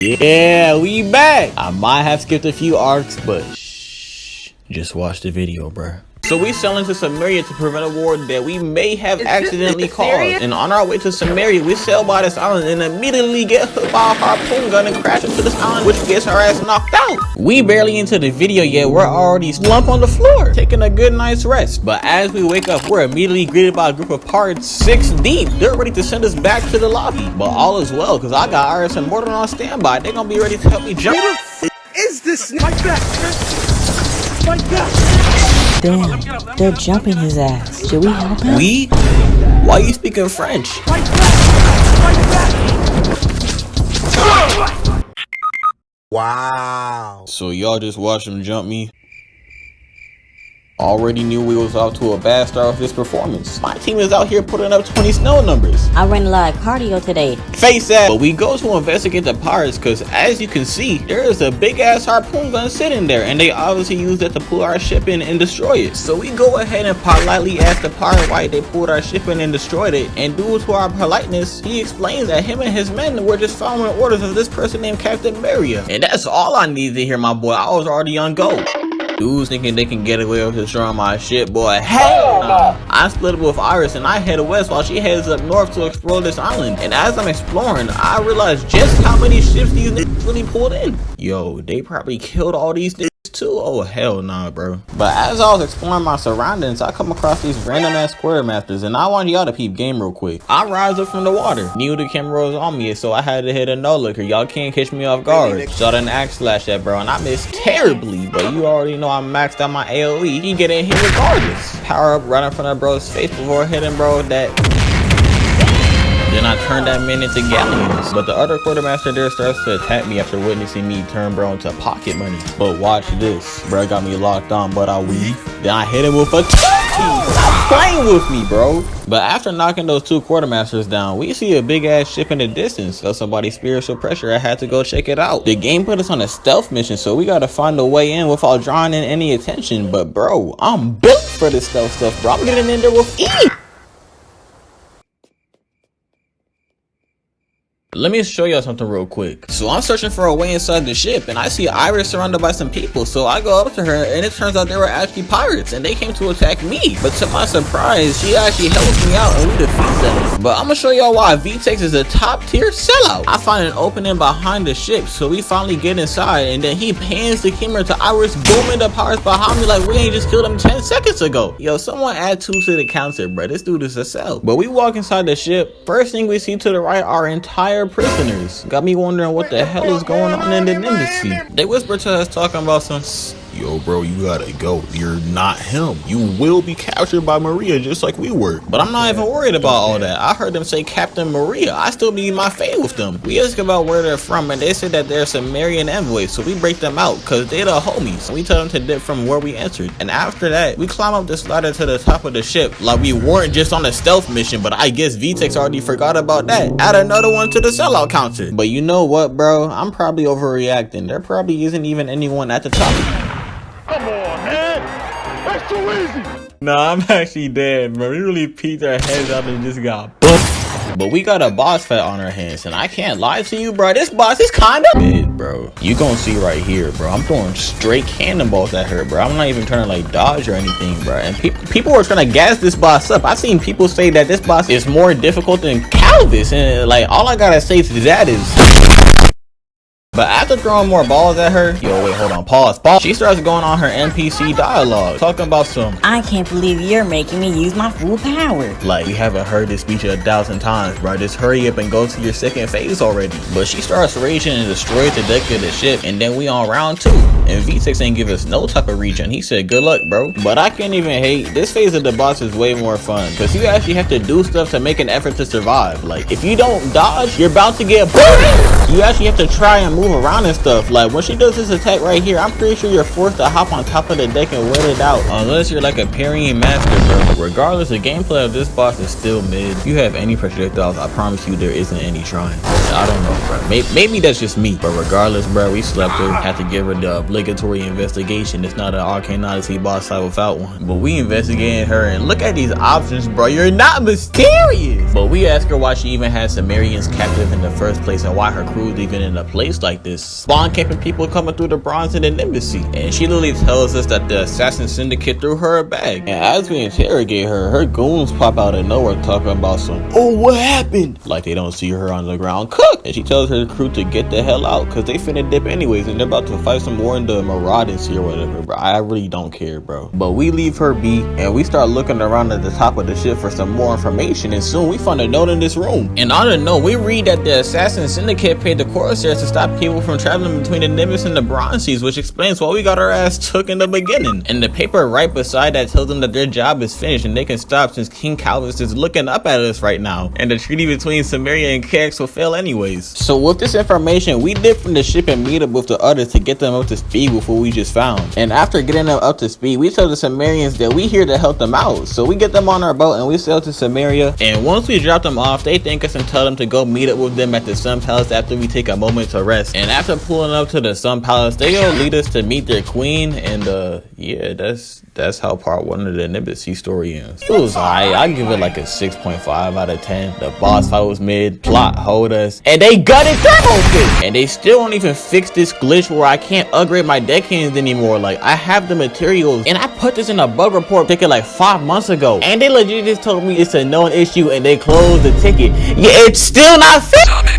Yeah, we back. I might have skipped a few arcs, but shh, just watch the video, bruh. So we sail into Samaria to prevent a war that we may have accidentally caused. And on our way to Samaria, we sail by this island and immediately get hit by a harpoon gun and crash into this island, which gets our ass knocked out. We barely into the video yet, we're already slumped on the floor, taking a good night's rest. But as we wake up, we're immediately greeted by a group of pirates 6 deep. They're ready to send us back to the lobby. But all is well, because I got Iris and Mortal on standby. They're gonna be ready to help me jump. What is this? My back! My back! Damn, they're jumping his ass. Should we help him? We? Why are you speaking French? Wow. So y'all just watched him jump me? Already knew we was off to a bad start with this performance. My team is out here putting up 20 snow numbers. I ran a lot of cardio today. Face that. But we go to investigate the pirates because as you can see, there is a big ass harpoon gun sitting there and they obviously used it to pull our ship in and destroy it. So we go ahead and politely ask the pirate why they pulled our ship in and destroyed it, and due to our politeness, he explains that him and his men were just following orders of this person named Captain Maria. And that's all I needed to hear, my boy. I was already on go. Dudes thinking they can get away with destroying my shit, boy. Hell no! I split up with Iris and I head west while she heads up north to explore this island. And as I'm exploring, I realize just how many ships these niggas really pulled in. Yo, they probably killed all these niggas too. Oh hell nah, bro. But as I was exploring my surroundings, I come across these random ass quartermasters, and I want y'all to peep game real quick. I rise up from the water, knew the camera was on me, so I had to hit a no looker. Y'all can't catch me off guard. Shot an axe slash that, bro, and I missed terribly. But you already know I maxed out my AoE. He get in here regardless. Power up right in front of bro's face before hitting bro that. Then I turned that man into galleons. But the other quartermaster there starts to attack me after witnessing me turn bro into pocket money. But watch this. Bro got me locked on, but I weave. Then I hit him with a Stop playing with me, bro. But after knocking those 2 quartermasters down, we see a big ass ship in the distance. So somebody's spiritual pressure, I had to go check it out. The game put us on a stealth mission, so we gotta find a way in without drawing in any attention. But bro, I'm built for this stealth stuff, bro. I'm getting in there with ease. Let me show y'all something real quick. So I'm searching for a way inside the ship and I see Iris surrounded by some people. So I go up to her and it turns out they were actually pirates and they came to attack me. But to my surprise, she actually helps me out and we defeat them. But I'm gonna show y'all why VTEX is a top tier sellout. I find an opening behind the ship, so we finally get inside and then he pans the camera to Iris booming the pirates behind me like we ain't just killed them 10 seconds ago. Yo, someone add 2 to the counter, bro. This dude is a sell. But we walk inside the ship. First thing we see to the right are entire prisoners. Got me wondering what the hell is going on in the NIMBUS. They whisper to us talking about some, yo bro, you gotta go. You're not him. You will be captured by Maria just like we were. But I'm not even worried about all that. I heard them say Captain Maria. I still need my fate with them. We ask about where they're from and they said that they're Sumerian envoys, so we break them out because they're the homies. We tell them to dip from where we entered. And after that, we climb up this ladder to the top of the ship like we weren't just on a stealth mission, but I guess VTEX already forgot about that. Add another one to the sellout counter. But you know what, bro? I'm probably overreacting. There probably isn't even anyone at the top. Come on, man. That's too easy. Nah, I'm actually dead, bro. We really peeked our heads out and just got booked. But we got a boss fight on our hands, and I can't lie to you, bro. This boss is kinda mid, bro. You gonna see right here, bro. I'm throwing straight cannonballs at her, bro. I'm not even trying to like dodge or anything, bro. And people are trying to gas this boss up. I've seen people say that this boss is more difficult than Calvis, and like all I gotta say to that is. But after throwing more balls at her, yo wait, hold on, pause. She starts going on her NPC dialogue, talking about some, I can't believe you're making me use my full power. Like, we haven't heard this speech 1,000 times, bro. Just hurry up and go to your second phase already. But she starts raging and destroys the deck of the ship, and then we on round 2. And VTEX ain't give us no type of regen. He said, good luck, bro. But I can't even hate. This phase of the boss is way more fun, because you actually have to do stuff to make an effort to survive. Like, if you don't dodge, you're bound to get burned. You actually have to try and move around and stuff. Like when she does this attack right here, I'm pretty sure you're forced to hop on top of the deck and wait it out, unless you're like a parrying master, bro. Regardless, the gameplay of this boss is still mid. If you have any projectiles, I promise you there isn't any trying. I don't know, bro. Maybe that's just me, but regardless, bro, we slept her. Had to give her the obligatory investigation. It's not an Arcane Odyssey boss fight without one. But we investigated her and look at these options, bro. You're not mysterious. But we asked her why she even had Sumerians captive in the first place and why her crew's even in a place like like this spawn camping people coming through the bronze and the Nimbus. And she literally tells us that the assassin syndicate threw her a bag. And as we interrogate her, her goons pop out of nowhere talking about some, oh, what happened? Like they don't see her on the ground cooked. And she tells her crew to get the hell out because they finna dip anyways and they're about to fight some more in the Marauders here or whatever, bro. I really don't care, bro. But we leave her be and we start looking around at the top of the ship for some more information, and soon we find a note in this room. And on the note, we read that the assassin syndicate paid the Corsairs to stop people from traveling between the Nimbus and the Bronze Seas, which explains why we got our ass took in the beginning. And the paper right beside that tells them that their job is finished and they can stop since King Calvus is looking up at us right now, and the treaty between Samaria and Kex will fail anyways. So with this information, we dip from the ship and meet up with the others to get them up to speed with what we just found. And after getting them up to speed, we tell the Sumerians that we here to help them out. So we get them on our boat and we sail to Samaria, and once we drop them off, they thank us and tell them to go meet up with them at the Sun Palace after we take a moment to rest. And after pulling up to the Sun Palace, they go lead us to meet their queen, and yeah, that's how part 1 of the Nimbus story ends. It was alright. I give it like a 6.5 out of 10. The boss fight was mid, plot hold us, and they gutted Thermofist, and they still don't even fix this glitch where I can't upgrade my deckhands anymore. Like, I have the materials and I put this in a bug report ticket like 5 months ago, and they legit just told me it's a known issue and they closed the ticket. Yeah, it's still not fixed.